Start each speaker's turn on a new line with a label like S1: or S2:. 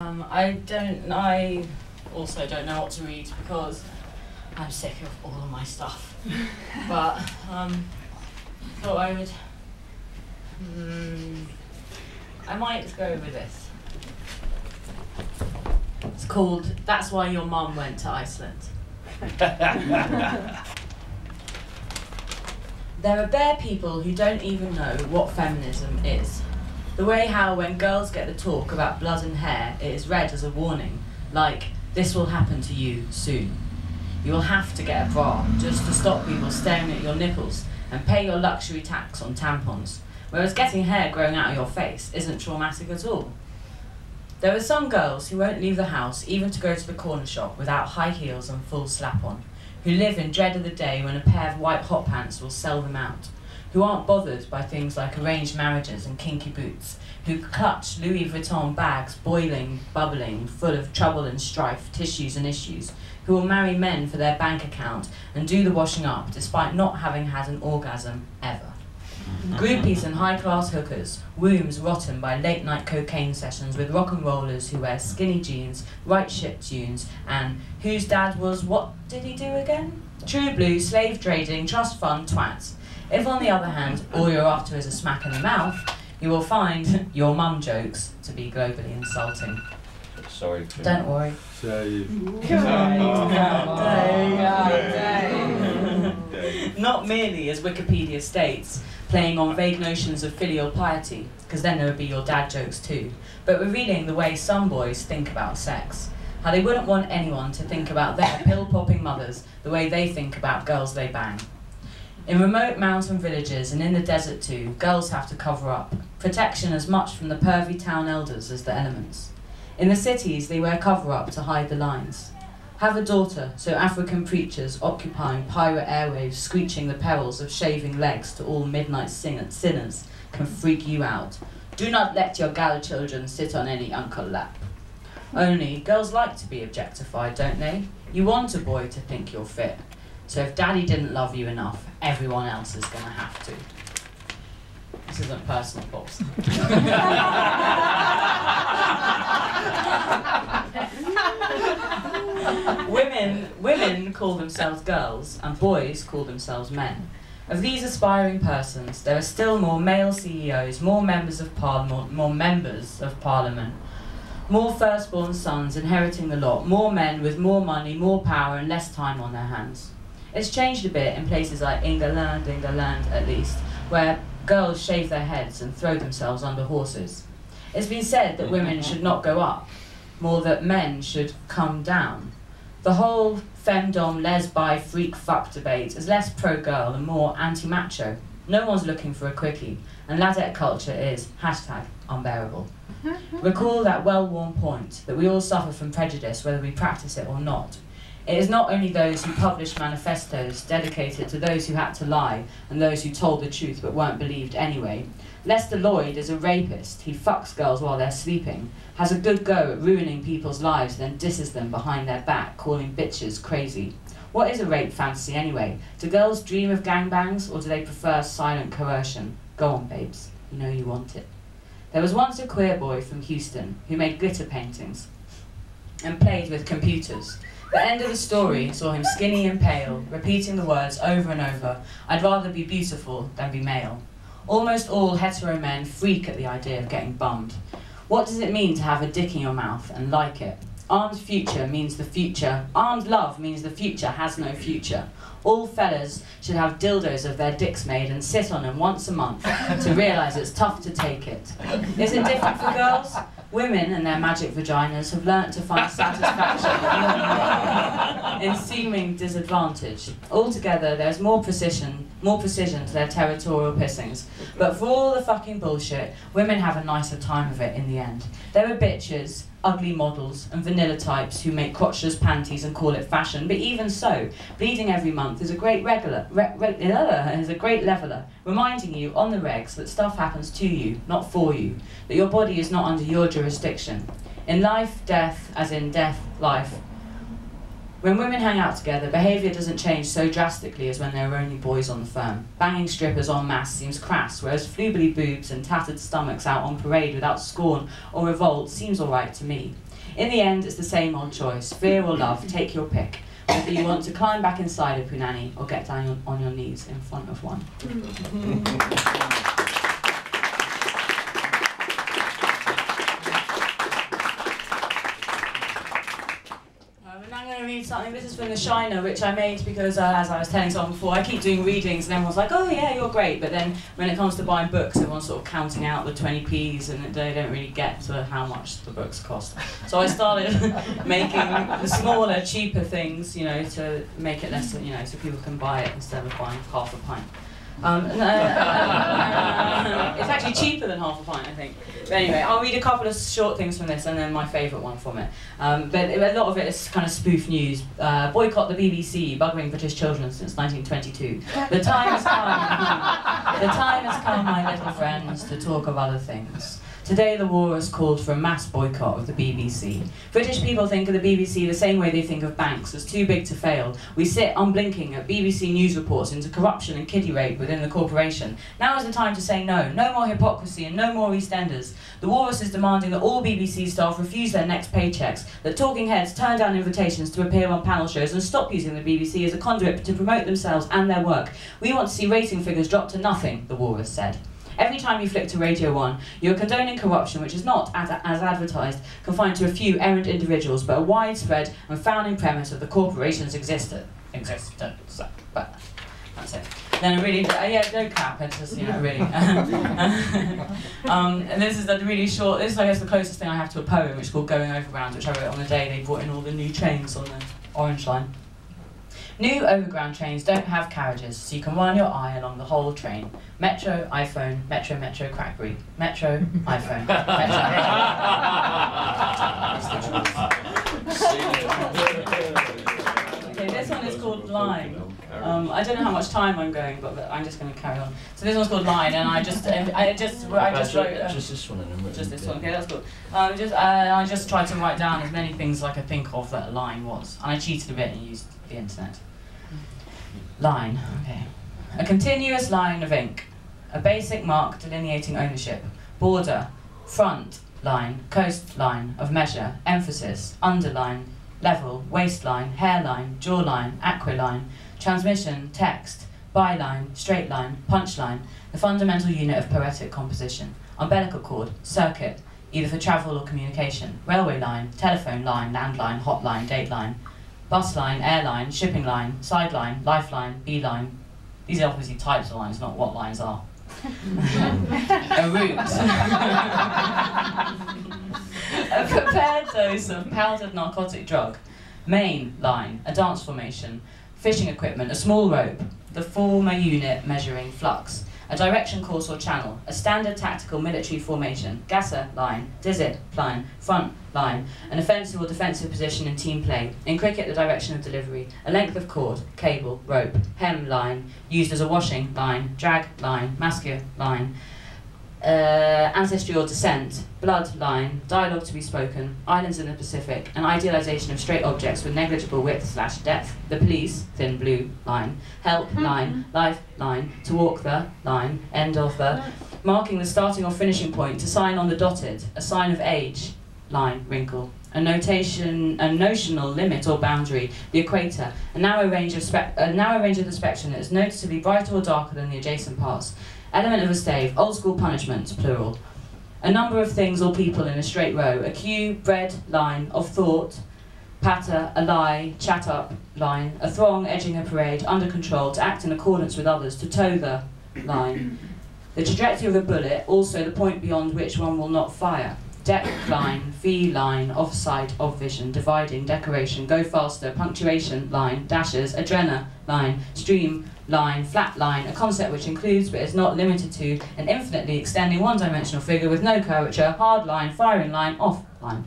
S1: I also don't know what to read because I'm sick of all of my stuff. But thought I would. I might go with this. It's called "That's Why Your Mum Went to Iceland." There are bare people who don't even know what feminism is. The way how when girls get the talk about blood and hair, it is read as a warning, like, this will happen to you soon. You will have to get a bra just to stop people staring at your nipples and pay your luxury tax on tampons, whereas getting hair growing out of your face isn't traumatic at all. There are some girls who won't leave the house even to go to the corner shop without high heels and full slap-on, who live in dread of the day when a pair of white hot pants will sell them out, who aren't bothered by things like arranged marriages and kinky boots, who clutch Louis Vuitton bags boiling, bubbling, full of trouble and strife, tissues and issues, who will marry men for their bank account and do the washing up despite not having had an orgasm ever. Groupies and high-class hookers, wombs rotten by late-night cocaine sessions with rock and rollers who wear skinny jeans, right ship tunes, and whose dad was, what did he do again? True blue, slave trading, trust fund twats. If, on the other hand, all you're after is a smack in the mouth, you will find your mum jokes to be globally insulting.
S2: Sorry.
S1: Don't worry. Not merely, as Wikipedia states, playing on vague notions of filial piety, because then there would be your dad jokes too, but revealing the way some boys think about sex. How they wouldn't want anyone to think about their pill-popping mothers the way they think about girls they bang. In remote mountain villages and in the desert too, girls have to cover up, protection as much from the pervy town elders as the elements. In the cities, they wear cover-up to hide the lines. Have a daughter, so African preachers occupying pirate airwaves screeching the perils of shaving legs to all midnight sinners can freak you out. Do not let your gal children sit on any uncle lap. Only, girls like to be objectified, don't they? You want a boy to think you're fit. So if daddy didn't love you enough, everyone else is going to have to. This isn't personal, Pops. Women call themselves girls, and boys call themselves men. Of these aspiring persons, there are still more male CEOs, more members of parliament, more firstborn sons inheriting the lot, more men with more money, more power, and less time on their hands. It's changed a bit in places like England at least, where girls shave their heads and throw themselves under horses. It's been said that women should not go up, more that men should come down. The whole femdom, les-bi, freak fuck debate is less pro-girl and more anti-macho. No one's looking for a quickie, and ladette culture is #unbearable. Recall that well-worn point that we all suffer from prejudice whether we practice it or not. It is not only those who publish manifestos dedicated to those who had to lie and those who told the truth but weren't believed anyway. Lester Lloyd is a rapist. He fucks girls while they're sleeping, has a good go at ruining people's lives, then disses them behind their back, calling bitches crazy. What is a rape fantasy anyway? Do girls dream of gangbangs, or do they prefer silent coercion? Go on, babes. You know you want it. There was once a queer boy from Houston who made glitter paintings and played with computers. The end of the story saw him skinny and pale, repeating the words over and over, "I'd rather be beautiful than be male." Almost all hetero men freak at the idea of getting bummed. What does it mean to have a dick in your mouth and like it? Armed future means the future. Armed love means the future has no future. All fellas should have dildos of their dicks made and sit on them once a month to realise it's tough to take it. Is it different for girls? Women and their magic vaginas have learnt to find satisfaction in seeming disadvantage. Altogether, there's more precision to their territorial pissings. But for all the fucking bullshit, women have a nicer time of it in the end. There are bitches, ugly models, and vanilla types who make crotchless panties and call it fashion, but even so, bleeding every month is a great leveller, reminding you on the regs that stuff happens to you, not for you, that your body is not under your jurisdiction. In life, death, as in death, life, When women hang out together, behaviour doesn't change so drastically as when there are only boys on the firm. Banging strippers en masse seems crass, whereas flubily boobs and tattered stomachs out on parade without scorn or revolt seems alright to me. In the end, it's the same old choice. Fear or love, take your pick. Whether you want to climb back inside a punani or get down on your knees in front of one. And I'm going to read something. This is from The Shiner, which I made because, as I was telling someone before, I keep doing readings and everyone's like, oh yeah, you're great. But then when it comes to buying books, everyone's sort of counting out the 20p's and they don't really get to how much the books cost. So I started making the smaller, cheaper things, you know, to make it less, you know, so people can buy it instead of buying half a pint. It's actually cheaper than half a pint, I think. But anyway, I'll read a couple of short things from this and then my favourite one from it. But a lot of it is kind of spoof news. Boycott the BBC, buggering British children since 1922. The time has come. The time has come, my little friends, to talk of other things. Today the war has called for a mass boycott of the BBC. British people think of the BBC the same way they think of banks, as too big to fail. We sit unblinking at BBC news reports into corruption and kiddie rape within the corporation. Now is the time to say no. No more hypocrisy and no more EastEnders. The Walrus is demanding that all BBC staff refuse their next paychecks, that talking heads turn down invitations to appear on panel shows and stop using the BBC as a conduit to promote themselves and their work. We want to see rating figures drop to nothing, the Walrus said. Every time you flick to Radio 1, you're condoning corruption which is not, as advertised, confined to a few errant individuals, but a widespread and founding premise of the corporation's existence. But that's it. Then a really, yeah, don't clap, it's just, you know, really. And this is a really short, this is I guess the closest thing I have to a poem, which is called Going Overground, which I wrote on the day they brought in all the new trains on the Orange Line. New overground trains don't have carriages, so you can run your eye along the whole train. Metro, iPhone, Metro, Metro, Crackberry. Metro, iPhone, Metro. Okay, this one is called Line. I don't know how much time I'm going, but I'm just going to carry on. So this one's called Line, and I just wrote...
S2: just this one, and then
S1: just this one. Okay, that's good. I just tried to write down as many things as I could think of that a line was, and I cheated a bit and used the internet. Line, okay. A continuous line of ink. A basic mark delineating ownership. Border, front line, coastline of measure, emphasis, underline, level, waistline, hairline, jawline, aquiline, transmission, text, byline, straight line, punchline, the fundamental unit of poetic composition. Umbilical cord, circuit, either for travel or communication. Railway line, telephone line, landline, hotline, dateline. Bus line, airline, shipping line, sideline, lifeline, beeline. These are obviously types of lines, not what lines are. A route. A prepared dose of powdered narcotic drug. Main line, a dance formation. Fishing equipment, a small rope. The former unit measuring flux. A direction course or channel, a standard tactical military formation, gasser line, dizzit line, front line, an offensive or defensive position in team play. In cricket, the direction of delivery, a length of cord, cable, rope, hem line, used as a washing line, drag line, masculine line, ancestry or descent, blood line, dialogue to be spoken, islands in the Pacific, an idealization of straight objects with negligible width/depth, the police, thin blue line, help line, life line, to walk the line, end of the, marking the starting or finishing point, to sign on the dotted, a sign of age, line, wrinkle, a notional limit or boundary, the equator, a narrow range of the spectrum that is noticeably brighter or darker than the adjacent parts. Element of a stave, old school punishment, plural. A number of things or people in a straight row. A queue, bread, line, of thought, patter, a lie, chat up, line. A throng edging a parade, under control, to act in accordance with others, to toe the line. The trajectory of a bullet, also the point beyond which one will not fire. Deck line, V line, off sight, of vision, dividing, decoration, go faster, punctuation, line, dashes, adrena, line, stream, line, flat line, a concept which includes but is not limited to an infinitely extending one-dimensional figure with no curvature, hard line, firing line, off line.